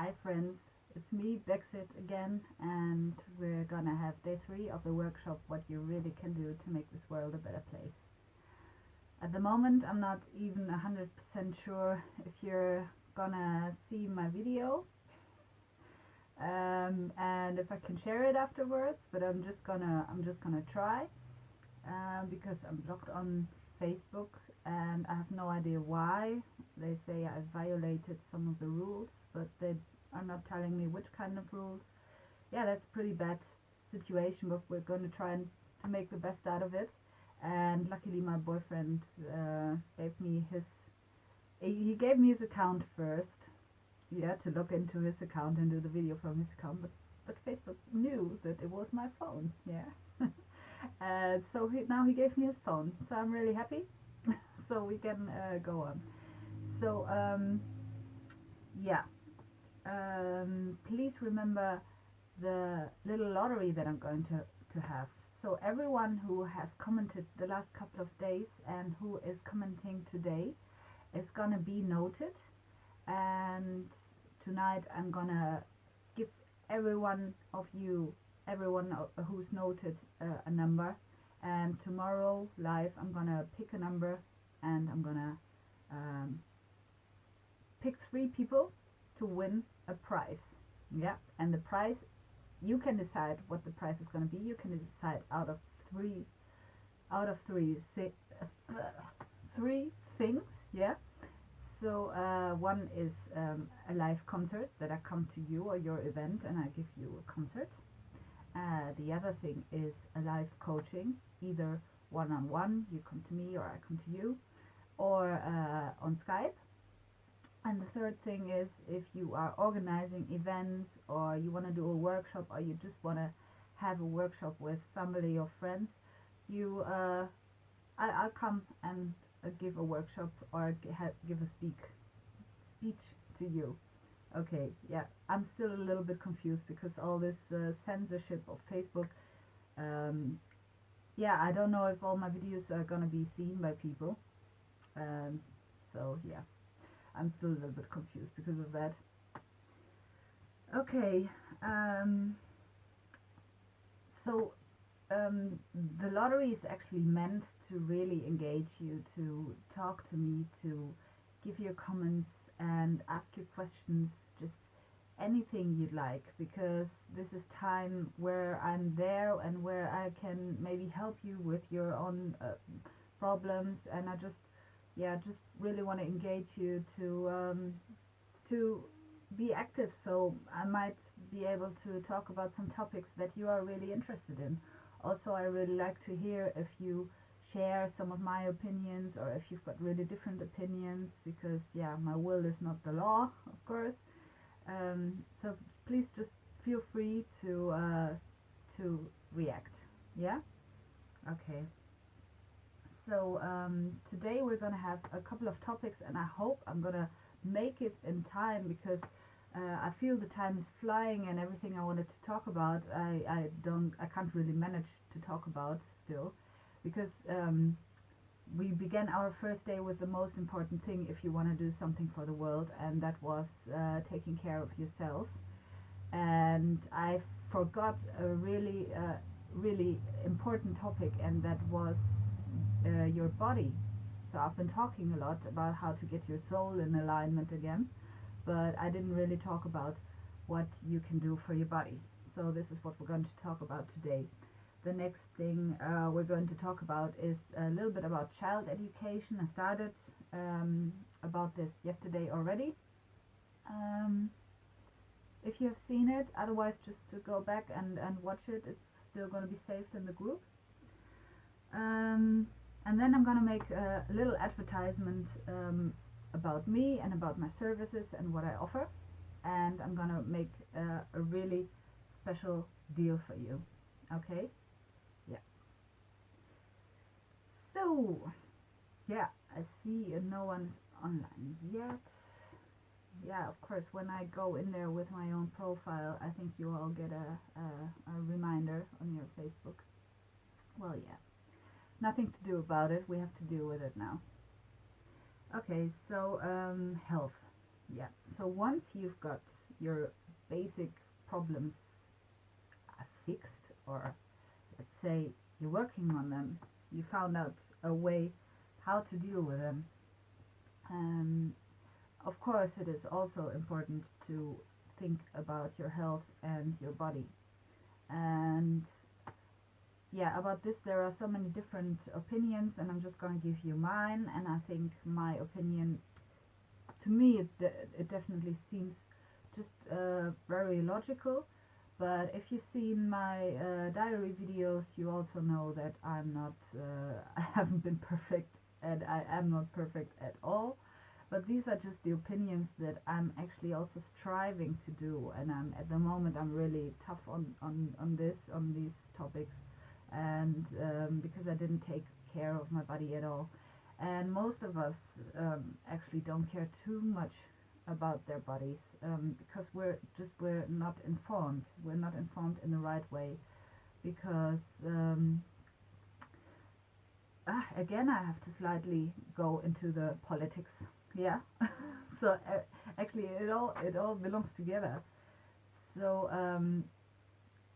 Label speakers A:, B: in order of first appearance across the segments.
A: Hi friends, it's me, BEXIT again, and we're gonna have day 3 of the workshop, what you really can do to make this world a better place. At the moment, I'm not even 100% sure if you're gonna see my video, and if I can share it afterwards, but I'm just gonna try, because I'm blocked on Facebook, and I have no idea why. They say I violated some of the rules, but they are not telling me which kind of rules. Yeah, that's a pretty bad situation, but we're going to try to make the best out of it. And luckily my boyfriend gave me his account first, yeah, to look into his account and do the video from his account, but Facebook knew that it was my phone, yeah. So now he gave me his phone, so I'm really happy. So we can go on. So yeah, please remember the little lottery that I'm going to have. So everyone who has commented the last couple of days and who is commenting today is gonna be noted, and tonight I'm gonna give everyone of you, everyone who's noted, a number, and tomorrow live I'm gonna pick a number, and I'm gonna um, pick 3 people to win a prize. Yeah, and the prize, you can decide what the prize is going to be. You can decide out of three three things. Yeah. So one is a live concert, that I come to you or your event and I give you a concert. The other thing is a live coaching, either one-on-one, you come to me or I come to you, or on Skype. And the third thing is, if you are organizing events, or you want to do a workshop, or you just want to have a workshop with family or friends, I'll come and give a workshop, or give a speech to you. Okay, yeah, I'm still a little bit confused because all this censorship of Facebook. Yeah, I don't know if all my videos are gonna be seen by people. So yeah, I'm still a little bit confused because of that. Okay, so the lottery is actually meant to really engage you, to talk to me, to give your comments and ask your questions, just anything you'd like, because this is time where I'm there and where I can maybe help you with your own problems, and I just really want to engage you to be active, so I might be able to talk about some topics that you are really interested in. Also, I really like to hear if you share some of my opinions, or if you've got really different opinions, because yeah, my will is not the law, of course. So please just feel free to react. Yeah. Okay. So today we're gonna have a couple of topics, and I hope I'm gonna make it in time, because I feel the time is flying, and everything I wanted to talk about I can't really manage to talk about still, because we began our first day with the most important thing if you want to do something for the world, and that was taking care of yourself. And I forgot a really important topic, and that was your body. So I've been talking a lot about how to get your soul in alignment again, but I didn't really talk about what you can do for your body. So this is what we're going to talk about today. The next thing we're going to talk about is a little bit about child education. I started about this yesterday already. If you have seen it, otherwise just to go back and watch it. It's still going to be saved in the group. And then I'm going to make a little advertisement about me and about my services and what I offer. And I'm going to make a really special deal for you. Okay? Yeah. So, yeah, I see no one's online yet. Yeah, of course, when I go in there with my own profile, I think you all get a reminder on your Facebook. Well, yeah. Nothing to do about it, we have to deal with it now. Okay, so health. Yeah, so once you've got your basic problems are fixed, or let's say you're working on them, you found out a way how to deal with them. And of course, it is also important to think about your health and your body. And yeah, about this there are so many different opinions, and I'm just going to give you mine. And I think my opinion, to me, it definitely seems just very logical. But if you've seen my diary videos, you also know that I'm not, I haven't been perfect, and I am not perfect at all. But these are just the opinions that I'm actually also striving to do, and at the moment I'm really tough on these topics, and because I didn't take care of my body at all. And most of us actually don't care too much about their bodies, because we're not informed. We're not informed in the right way, because again I have to slightly go into the politics. Yeah. So actually it all belongs together. So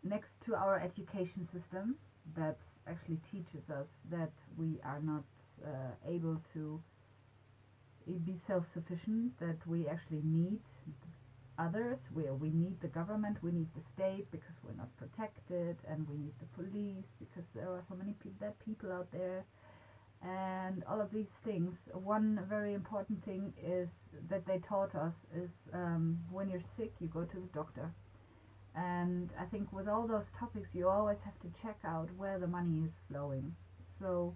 A: next to our education system that actually teaches us that we are not able to be self-sufficient, that we actually need others, we need the government, we need the state because we're not protected, and we need the police because there are so many bad people out there, and all of these things. One very important thing is that they taught us is when you're sick you go to the doctor. And I think with all those topics you always have to check out where the money is flowing. So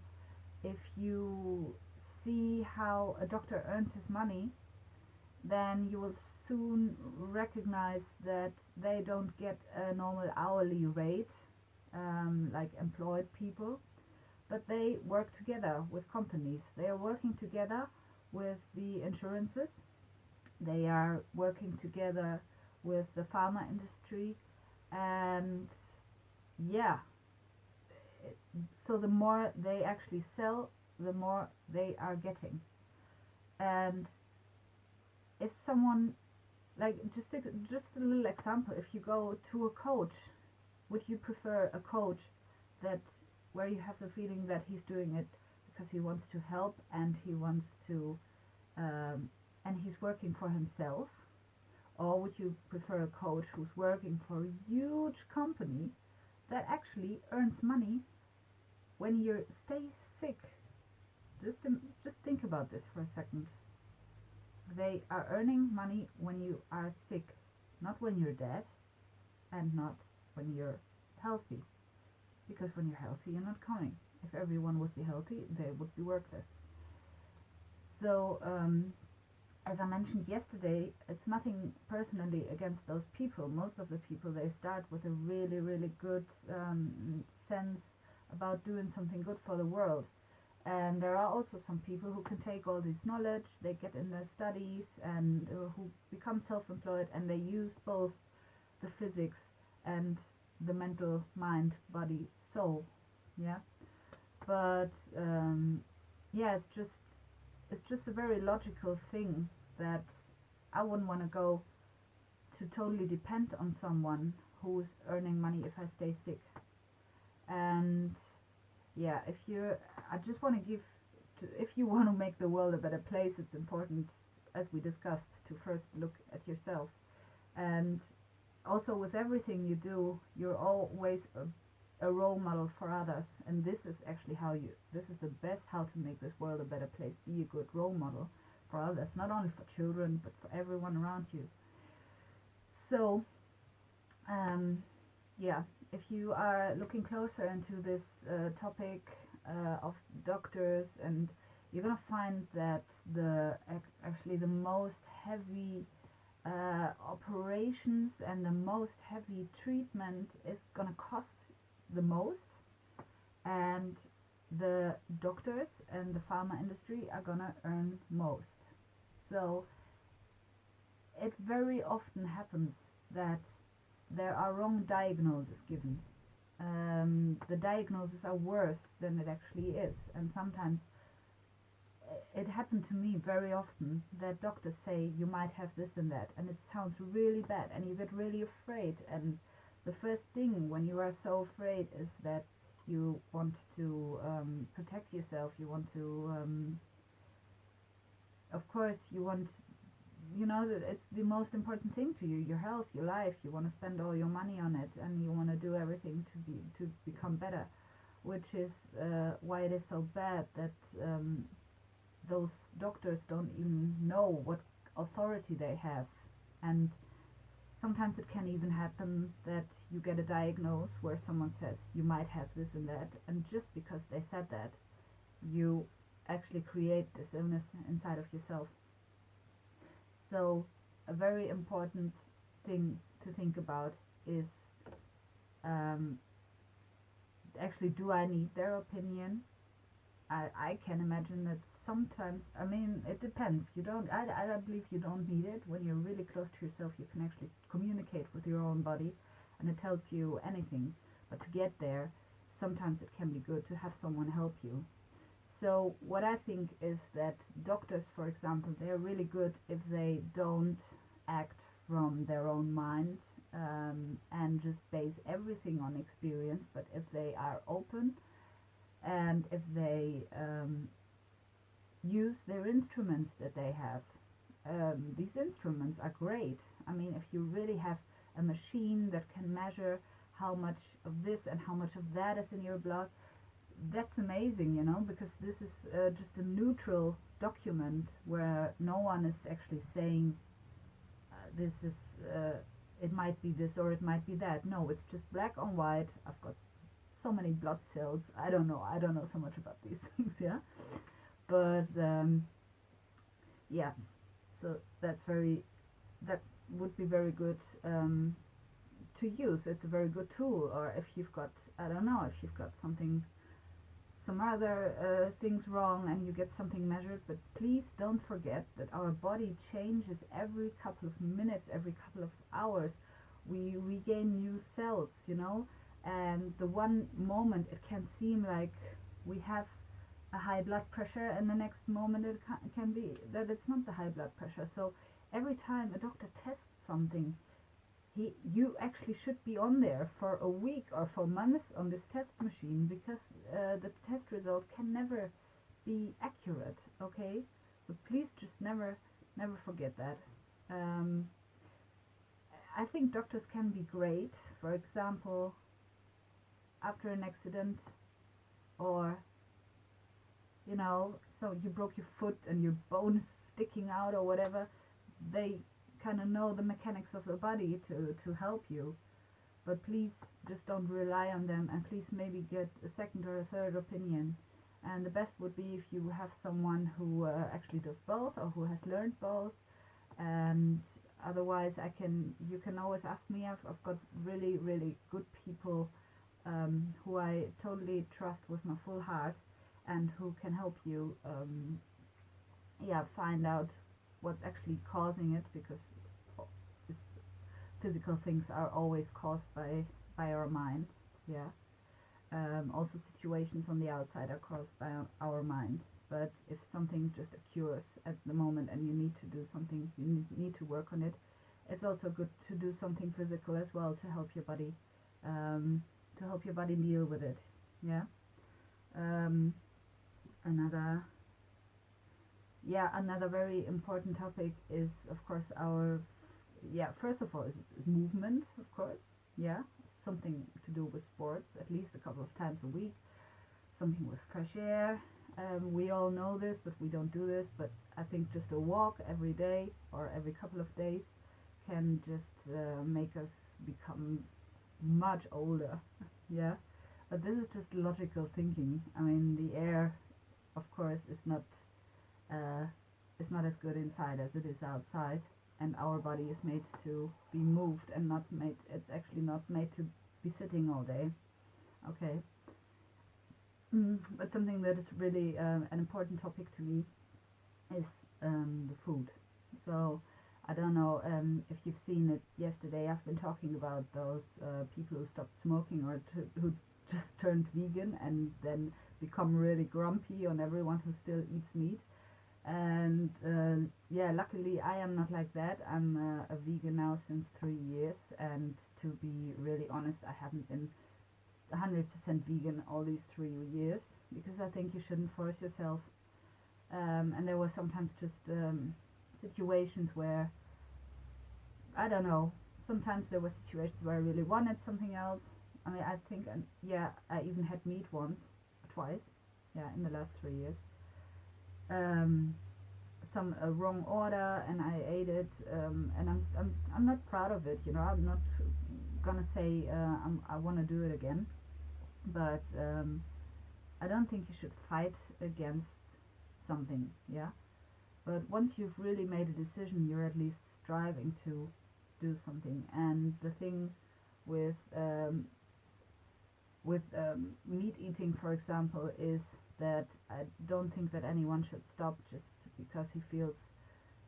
A: if you see how a doctor earns his money, then you will soon recognize that they don't get a normal hourly rate like employed people, but they work together with companies. They are working together with the insurances. They are working together with the pharma industry, and yeah, so the more they actually sell, the more they are getting. And if someone, like, just a little example, if you go to a coach, would you prefer a coach that where you have the feeling that he's doing it because he wants to help, and he wants to and he's working for himself? Or would you prefer a coach who's working for a huge company that actually earns money when you stay sick? Just think about this for a second. They are earning money when you are sick, not when you're dead, and not when you're healthy. Because when you're healthy, you're not coming. If everyone would be healthy, they would be workless. So, as I mentioned yesterday, it's nothing personally against those people. Most of the people, they start with a really, really good sense about doing something good for the world. And there are also some people who can take all this knowledge, they get in their studies, and who become self-employed, and they use both the physics and the mental, mind, body, soul. Yeah. But yeah, it's just a very logical thing that I wouldn't want to go to totally depend on someone who's earning money if I stay sick. And yeah, I just want to give, if you want to make the world a better place, it's important, as we discussed, to first look at yourself. And also with everything you do, you're always a role model for others. And this is actually this is the best how to make this world a better place. Be a good role model for others, not only for children, but for everyone around you. So, yeah, if you are looking closer into this topic of doctors, and you're gonna find that actually the most heavy operations and the most heavy treatment is gonna cost the most, and the doctors and the pharma industry are gonna earn most. So it very often happens that there are wrong diagnoses given. The diagnoses are worse than it actually is, and sometimes it happened to me very often that doctors say you might have this and that, and it sounds really bad, and you get really afraid. And the first thing when you are so afraid is that you want to protect yourself. You want to, of course, you want, that it's the most important thing to you, your health, your life. You want to spend all your money on it, and you want to do everything to become better, which is why it is so bad that those doctors don't even know what authority they have. And sometimes it can even happen that you get a diagnosis where someone says you might have this and that, and just because they said that, you actually create this illness inside of yourself. So a very important thing to think about is, actually, do I need their opinion? I can imagine that sometimes, I mean, it depends. I believe you don't need it. When you're really close to yourself, you can actually communicate with your own body, and it tells you anything. But to get there, sometimes it can be good to have someone help you. So what I think is that doctors, for example, they're really good if they don't act from their own mind, and just base everything on experience, but if they are open and if they use their instruments that they have. These instruments are great. I mean, if you really have a machine that can measure how much of this and how much of that is in your blood, that's amazing, because this is just a neutral document where no one is actually saying this is, it might be this or it might be that. No, it's just black on white. I've got so many blood cells. I don't know so much about these things, yeah. But yeah, so that would be very good to use. It's a very good tool. Or if you've got, I don't know, if you've got some other things wrong and you get something measured, but please don't forget that our body changes every couple of minutes, every couple of hours. We gain new cells, and the one moment it can seem like we have a high blood pressure, and the next moment it can be that it's not the high blood pressure. So every time a doctor tests something, you actually should be on there for a week or for months on this test machine, because the test result can never be accurate. Okay, so please just never forget that. I think doctors can be great, for example, after an accident, or so you broke your foot and your bone is sticking out or whatever. They kind of know the mechanics of the body to help you, but please just don't rely on them, and please maybe get a second or a third opinion. And the best would be if you have someone who actually does both, or who has learned both. And otherwise, you can always ask me. I've got really, really good people who I totally trust with my full heart, and who can help you find out what's actually causing it, because it's, physical things are always caused by our mind. Yeah. Also, situations on the outside are caused by our mind. But if something just occurs at the moment and you need to do something, you need to work on it, it's also good to do something physical as well to help your body, deal with it. Yeah. Another very important topic is, of course, first of all, is movement, of course. Yeah, something to do with sports, at least a couple of times a week, something with fresh air. We all know this, but we don't do this. But I think just a walk every day or every couple of days can just make us become much older. Yeah, but this is just logical thinking. I mean, the air, of course, is not as good inside as it is outside, and our body is made to be moved, and it's actually not made to be sitting all day. Okay. But something that is really an important topic to me is the food. So I don't know if you've seen it yesterday. I've been talking about those people who stopped smoking, or who just turned vegan and then become really grumpy on everyone who still eats meat. And yeah, luckily I am not like that. I'm a vegan now since 3 years, and to be really honest, I haven't been 100% vegan all these 3 years, because I think you shouldn't force yourself. And there were sometimes just situations where, I don't know, sometimes there were situations where I really wanted something else. I mean, I think, yeah, I even had meat once, twice, yeah, in the last 3 years. Um, some wrong order, and I ate it, and I'm not proud of it. I'm not gonna say I want to do it again, but I don't think you should fight against something. Yeah, but once you've really made a decision, you're at least striving to do something. And the thing with meat eating, for example, is that I don't think that anyone should stop just because he feels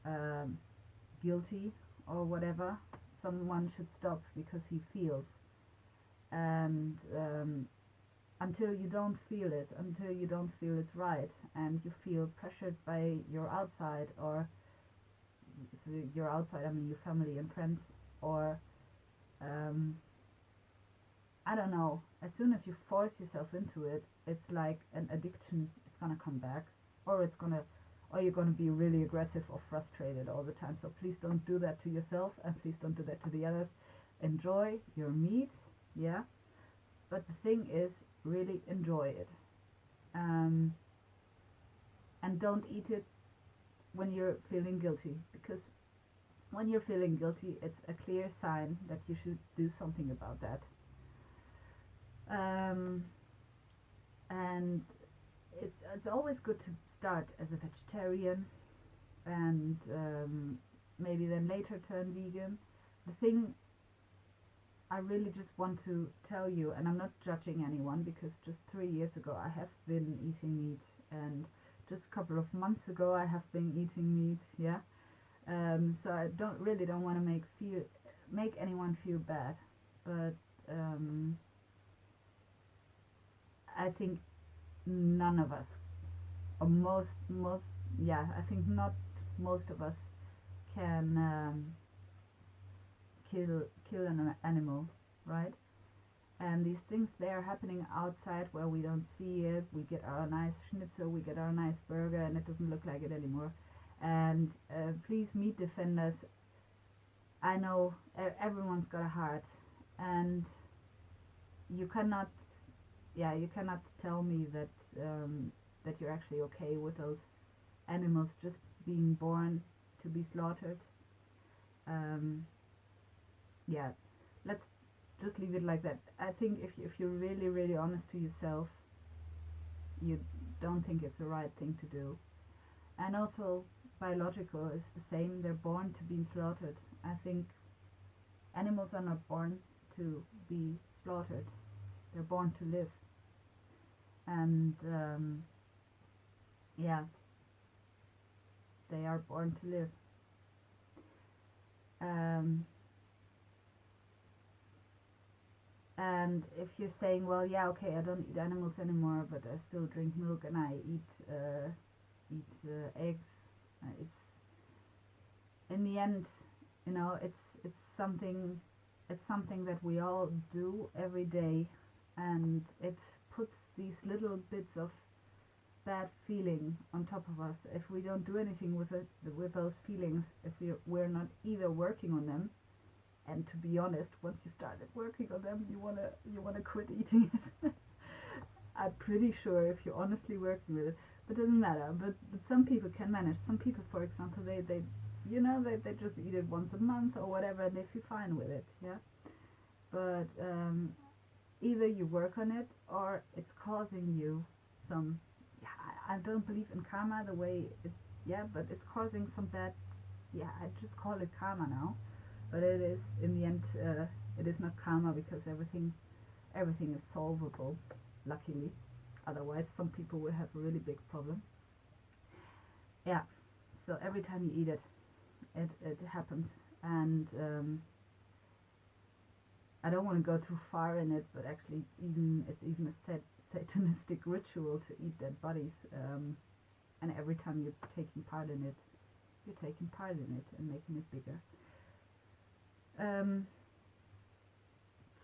A: um, guilty or whatever. Someone should stop because he feels, and until you don't feel it, until you don't feel it's right, and you feel pressured by your outside, or so your outside, I mean your family and friends, or um, I don't know, as soon as you force yourself into it, it's like an addiction. It's gonna come back, or or you're gonna be really aggressive or frustrated all the time. So please don't do that to yourself, and please don't do that to the others. Enjoy your meat, yeah, but the thing is, really enjoy it, um, and don't eat it when you're feeling guilty, because when you're feeling guilty, it's a clear sign that you should do something about that. Um, and it's always good to start as a vegetarian, and maybe then later turn vegan. The thing I really just want to tell you, and I'm not judging anyone, because just 3 years ago I have been eating meat, and just a couple of months ago I have been eating meat. Yeah. So I don't want to make anyone feel bad, but I think none of us, or most, yeah, I think not most of us can kill an animal, right? And these things, they are happening outside where we don't see it. We get our nice schnitzel, we get our nice burger, and it doesn't look like it anymore. And please, meat defenders, I know everyone's got a heart, and you cannot, yeah, you cannot tell me that that you're actually okay with those animals just being born to be slaughtered. Um, yeah, let's just leave it like that. I think if you're really honest to yourself, you don't think it's the right thing to do. And also, biological is the same. They're born to be slaughtered. I think animals are not born to be slaughtered. They're born to live. And yeah, they are born to live. Um, and if you're saying, well, yeah, okay, I don't eat animals anymore, but I still drink milk, and I eat eggs, it's, in the end, it's something, that we all do every day, and it puts these little bits of bad feeling on top of us if we don't do anything with it, with those feelings, if we're not either working on them. And to be honest, once you started working on them, you wanna quit eating it. I'm pretty sure if you're honestly working with it, but it doesn't matter. But some people can manage. Some people, for example, they just eat it once a month or whatever, and they feel fine with it. Yeah. But either you work on it, or it's causing you some. Yeah, I don't believe in karma the way it. Yeah, but it's causing some bad. Yeah, I just call it karma now. But it is, in the end, it is not karma, because everything is solvable, luckily. Otherwise, some people will have a really big problem. Yeah. So every time you eat it, it happens, and I don't want to go too far in it, but actually, it's even a satanistic ritual to eat dead bodies. and every time you're taking part in it, you're taking part in it and making it bigger.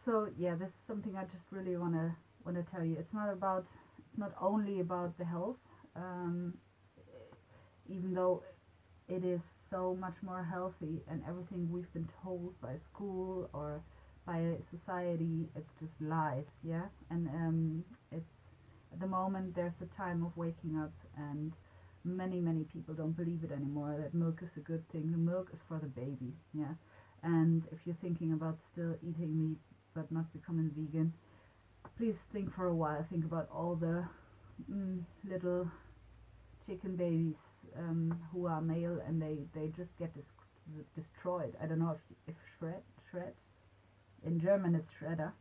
A: So yeah, this is something I just really wanna tell you. It's not only about the health, um, even though it is so much more healthy, and everything we've been told by school or by society, it's just lies, yeah. And it's at the moment there's a time of waking up, and many people don't believe it anymore, that milk is a good thing. The milk is for the baby, yeah. And if you're thinking about still eating meat but not becoming vegan, please think for a while. Think about all the little chicken babies who are male, and they just get destroyed. I don't know if shred in German it's shredder.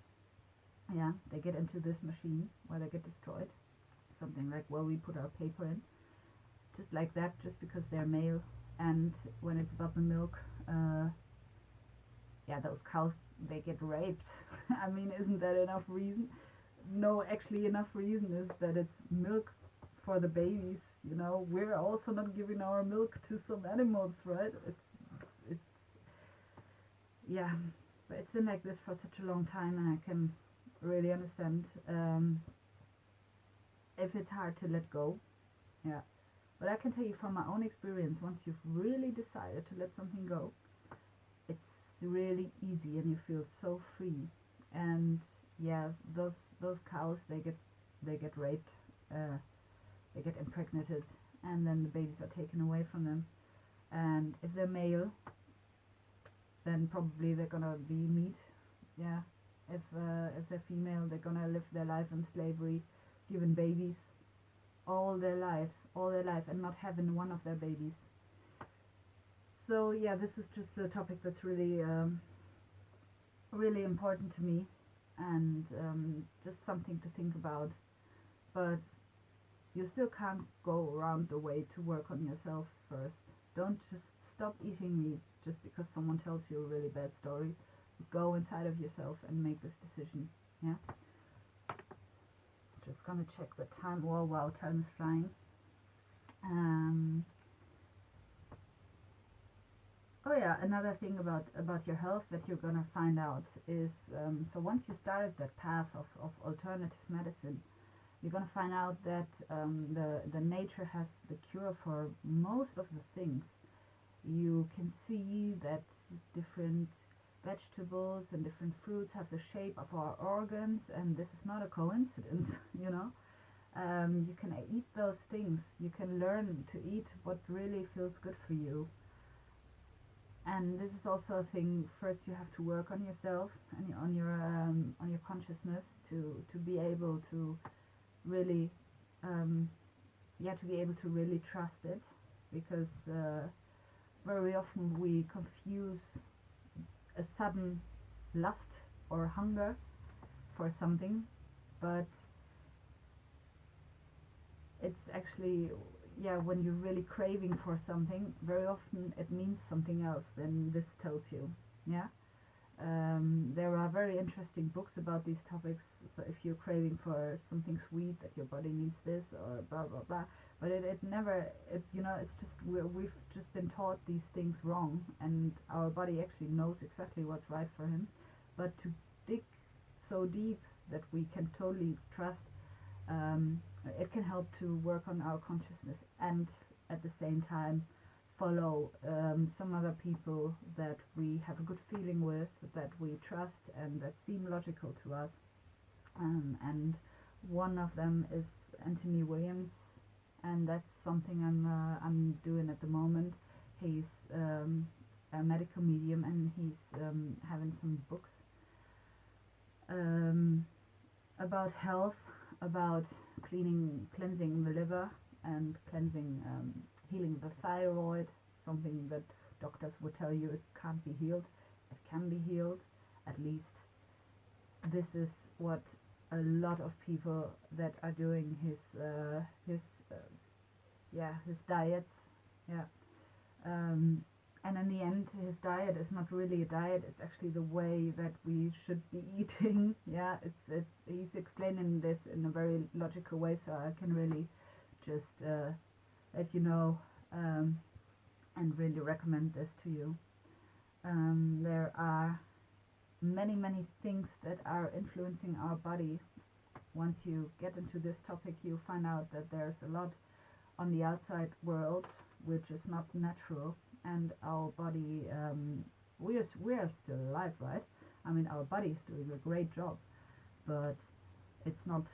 A: Yeah, they get into this machine where they get destroyed. Something like where we put our paper in, just like that, just because they're male. And when it's about the milk, yeah, those cows, they get raped. I mean, isn't that enough reason? No, actually enough reason is that it's milk for the babies. You know, we're also not giving our milk to some animals, right? It's yeah, but it's been like this for such a long time, and I can really understand if it's hard to let go. Yeah, but I can tell you from my own experience, once you've really decided to let something go, it's really easy and you feel so free. And yeah, those cows, they get raped, they get impregnated, and then the babies are taken away from them. And if they're male, then probably they're gonna be meat. Yeah. If they're female, they're gonna live their life in slavery, given babies all their life, and not having one of their babies. So yeah, this is just a topic that's really really important to me, and just something to think about. But you still can't go around the way to work on yourself first. Don't just stop eating meat just because someone tells you a really bad story. Go inside of yourself and make this decision. Yeah. Just gonna check the time. Oh wow, time is flying. Oh yeah, another thing about your health that you're gonna find out is so once you started that path of alternative medicine, you're gonna find out that the nature has the cure for most of the things. You can see that different vegetables and different fruits have the shape of our organs, and this is not a coincidence, you know. You can eat those things. You can learn to eat what really feels good for you. And this is also a thing. First, you have to work on yourself and on your consciousness to be able to really, to be able to really trust it, because very often we confuse a sudden lust or hunger for something, but it's actually, yeah, when you're really craving for something, very often it means something else than this tells you. Yeah. There are very interesting books about these topics. So if you're craving for something sweet, that your body needs this or blah blah blah, but it never, you know, it's just we've just been taught these things wrong, and our body actually knows exactly what's right for him. But to dig so deep that we can totally trust, it can help to work on our consciousness, and at the same time follow some other people that we have a good feeling with, that we trust, and that seem logical to us. And one of them is Anthony Williams, and that's something I'm doing at the moment. He's a medical medium, and he's having some books about health, about cleansing the liver, and healing the thyroid, something that doctors would tell you it can't be healed. It can be healed, at least. This is what a lot of people that are doing his diets, yeah. And in the end, his diet is not really a diet. It's actually the way that we should be eating. Yeah, he's explaining this in a very logical way, so I can really just let you know, and really recommend this to you. There are many things that are influencing our body. Once you get into this topic, you find out that there's a lot on the outside world which is not natural, and our body, we are still alive, right? I mean, our body is doing a great job, but it's not,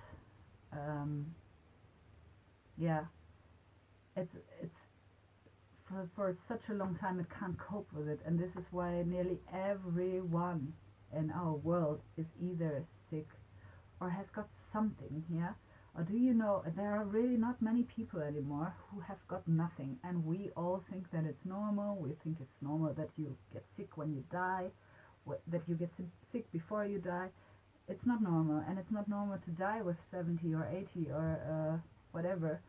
A: yeah, it's for such a long time it can't cope with it, and this is why nearly everyone in our world is either sick or has got something, yeah? Or do you know, there are really not many people anymore who have got nothing, and we all think that it's normal. We think it's normal that you get sick when you die, that you get sick before you die. It's not normal, and it's not normal to die with 70 or 80 or whatever.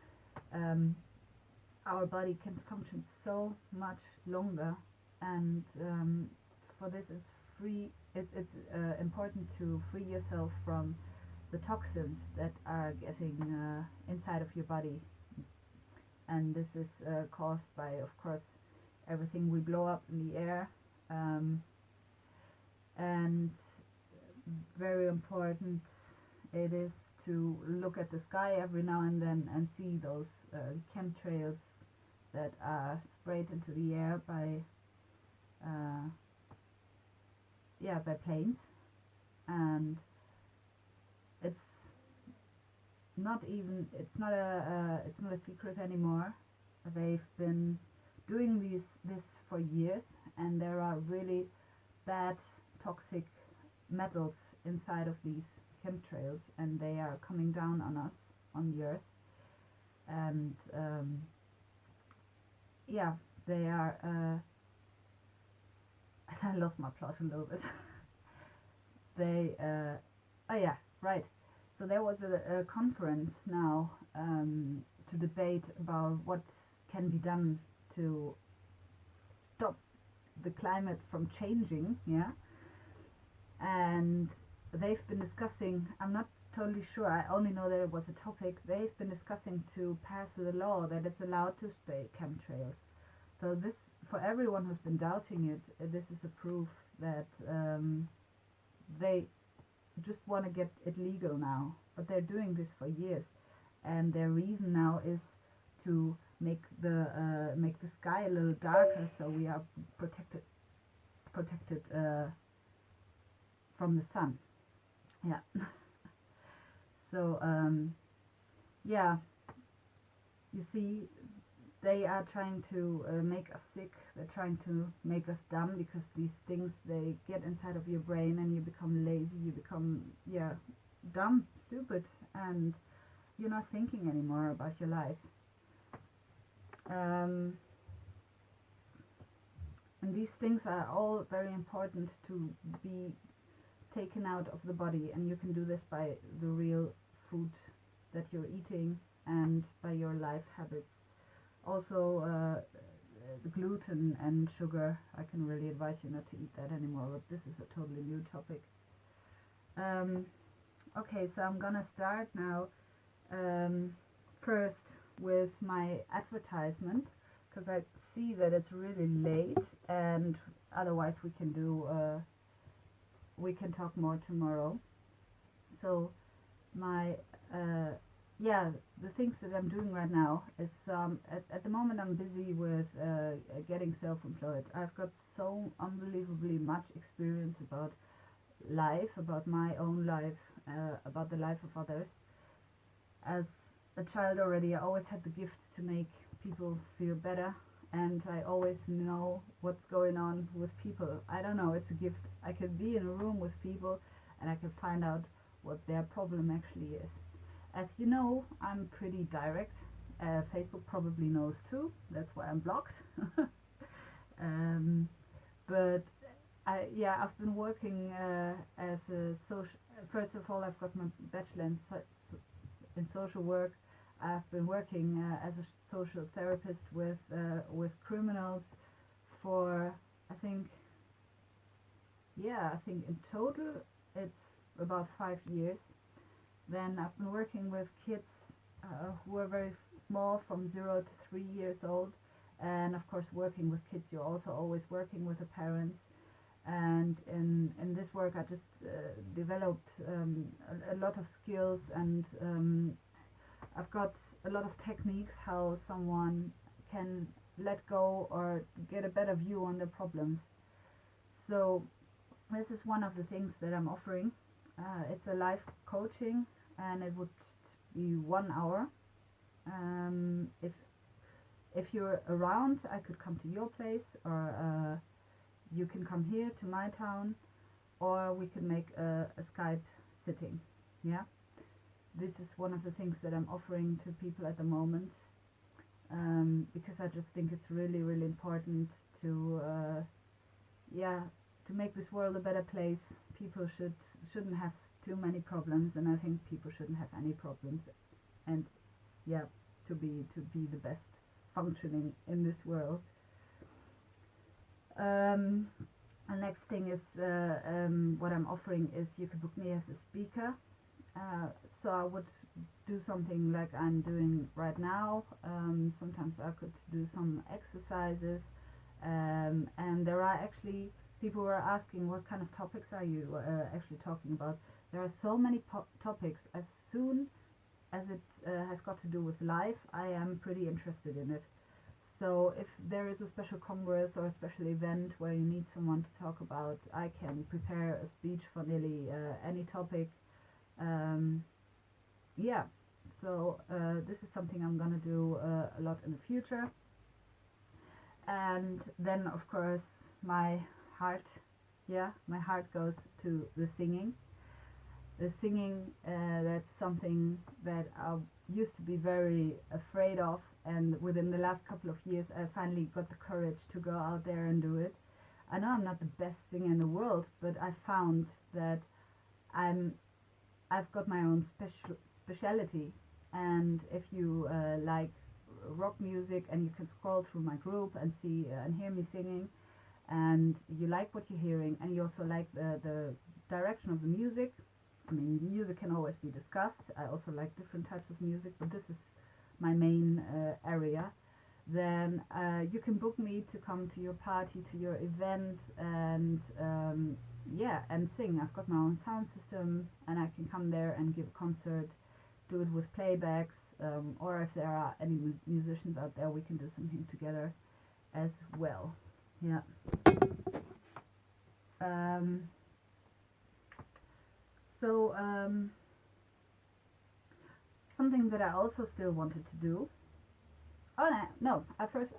A: Our body can function so much longer, and for this it's important to free yourself from the toxins that are getting inside of your body, and this is caused by, of course, everything we blow up in the air, and very important it is to look at the sky every now and then and see those chemtrails that are sprayed into the air by planes, and it's it's not a secret anymore. They've been doing this for years, and there are really bad toxic metals inside of these chemtrails, and they are coming down on us, on the earth, and they are I lost my plot a little bit. They oh yeah, right. So there was a conference now to debate about what can be done to stop the climate from changing, yeah. And they've been discussing, I'm not totally sure, I only know that it was a topic, they've been discussing to pass the law that it's allowed to spray chemtrails. So this, for everyone who's been doubting it, this is a proof that they just want to get it legal now, but they're doing this for years, and their reason now is to make the sky a little darker, so we are protected from the sun. Yeah. So yeah, you see, they are trying to make us sick. They're trying to make us dumb, because these things, they get inside of your brain and you become lazy, you become dumb, stupid, and you're not thinking anymore about your life. And these things are all very important to be taken out of the body, and you can do this by the real food that you're eating and by your life habits. Also the gluten and sugar, I can really advise you not to eat that anymore, but this is a totally new topic. Okay, so I'm gonna start now first with my advertisement, because I see that it's really late, and otherwise we can talk more tomorrow. So my the things that I'm doing right now is at the moment I'm busy with getting self-employed. I've got so unbelievably much experience about life, about my own life, about the life of others. As a child already, I always had the gift to make people feel better, and I always know what's going on with people. I don't know, it's a gift. I can be in a room with people and I can find out what their problem actually is. As you know, I'm pretty direct. Facebook probably knows too, that's why I'm blocked. But I've been working as a social. First of all, I've got my bachelor in social work. I've been working as a social therapist with criminals for I think in total it's about 5 years. Then I've been working with kids who are very small, from 0 to 3 years old. And of course, working with kids, you're also always working with the parents. And in this work, I just developed a lot of skills, and I've got a lot of techniques how someone can let go or get a better view on their problems. So this is one of the things that I'm offering. It's a life coaching, and it would be 1 hour. If you're around, I could come to your place, or you can come here to my town, or we can make a Skype sitting. Yeah, this is one of the things that I'm offering to people at the moment, because I just think it's really, really important to to make this world a better place. People shouldn't have too many problems, and I think people shouldn't have any problems. And yeah, to be the best functioning in this world. The next thing is what I'm offering is you can book me as a speaker. So I would do something like I'm doing right now. Sometimes I could do some exercises, and there are actually people who are asking what kind of topics are you actually talking about. There are so many topics. As soon as it has got to do with life, I am pretty interested in it. So if there is a special congress or a special event where you need someone to talk about, I can prepare a speech for nearly any topic. Yeah, so this is something I'm gonna do a lot in the future. And then of course my heart, my heart goes to the singing. The singing, that's something that I used to be very afraid of, and within the last couple of years I finally got the courage to go out there and do it. I know I'm not the best singer in the world, but I found that I've got my own speciality. And if you like rock music, and you can scroll through my group and see and hear me singing, and you like what you're hearing, and you also like the direction of the music. I mean, music can always be discussed. I also like different types of music, but this is my main area. Then you can book me to come to your party, to your event, and and sing. I've got my own sound system, and I can come there and give a concert, do it with playbacks, or if there are any musicians out there, we can do something together as well. Yeah. So something that I also still wanted to do. Oh no! At first,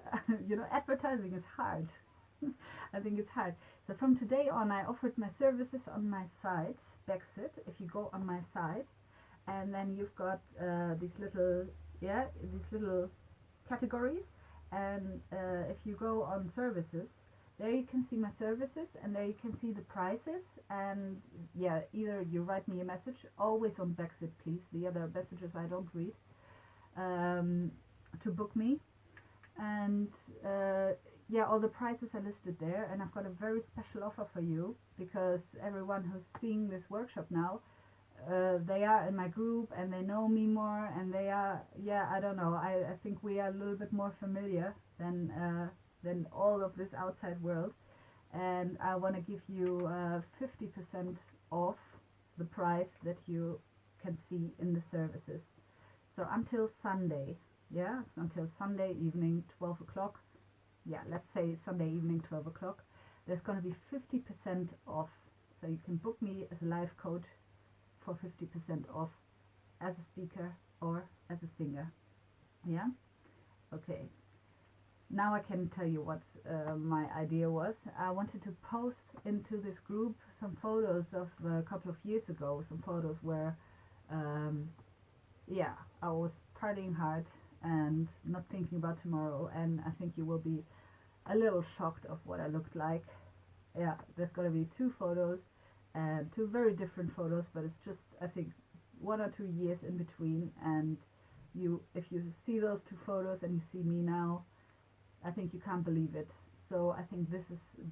A: advertising is hard. I think it's hard. So from today on, I offered my services on my site, BEXIT. If you go on my site, and then you've got these little categories, and if you go on services, there you can see my services, and there you can see the prices. And either you write me a message, always on BEXIT, please. The other messages I don't read, to book me. And all the prices are listed there, and I've got a very special offer for you, because everyone who's seeing this workshop now, they are in my group, and they know me more, and they are, I don't know, I think we are a little bit more familiar than all of this outside world. And I want to give you 50% off the price that you can see in the services. So until Sunday, until Sunday evening, 12 o'clock, let's say Sunday evening, 12 o'clock, there's going to be 50% off. So you can book me as a life coach for 50% off, as a speaker or as a singer. Yeah? Okay. Now I can tell you what my idea was. I wanted to post into this group some photos of a couple of years ago, some photos where I was partying hard and not thinking about tomorrow, and I think you will be a little shocked of what I looked like. Yeah, there's going to be 2 photos, and 2 very different photos, but it's just, I think, 1 or 2 years in between. And if you see those 2 photos and you see me now, I think you can't believe it. So I think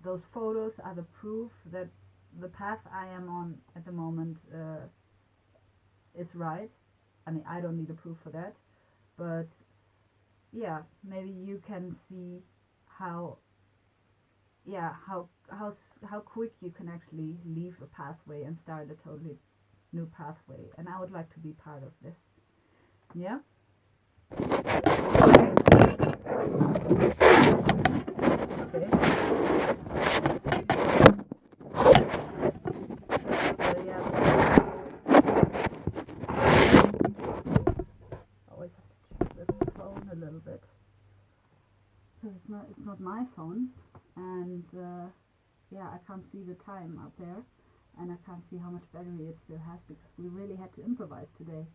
A: those photos are the proof that the path I am on at the moment is right. I mean, I don't need a proof for that. but yeah, maybe you can see how how quick you can actually leave a pathway and start a totally new pathway, and I would like to be part of this. Yeah. Okay. So yeah, always have to check the phone a little bit because it's not my phone, and yeah, I can't see the time up there, and I can't see how much battery it still has because we really had to improvise today,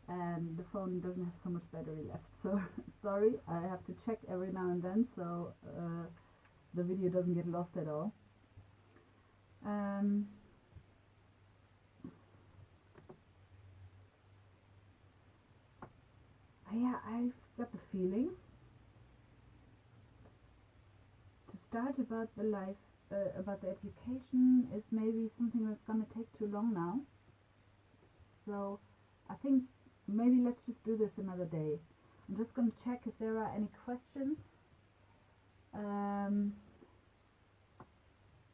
A: and the phone doesn't have so much battery left. So sorry, I have to check every now and then so the video doesn't get lost at all. Yeah, I've got the feeling to start about the life, about the education is maybe something that's gonna take too long now. So I think maybe let's just do this another day. I'm just gonna check if there are any questions.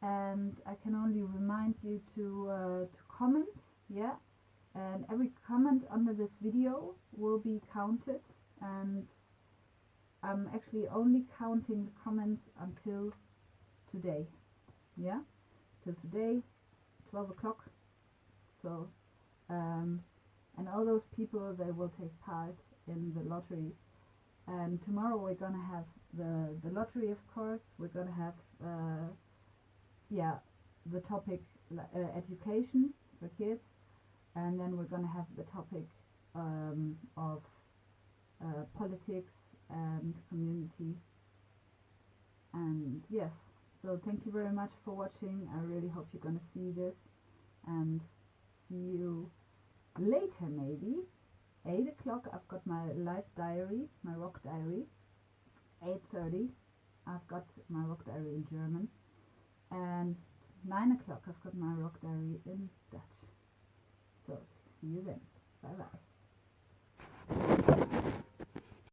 A: And I can only remind you to comment, yeah, and every comment under this video will be counted, and I'm actually only counting the comments until today, yeah, till today, 12 o'clock. So and all those people, they will take part in the lottery, and tomorrow we're gonna have the lottery, of course. We're gonna have yeah, the topic education for kids, and then we're gonna have the topic of politics and community. And yes, so thank you very much for watching. I really hope you're gonna see this, and see you later, maybe 8 o'clock. I've got my life diary, my rock diary. 8:30 I've got my rock diary in German, and 9 o'clock I've got my rock diary in Dutch. So see you then. Bye bye.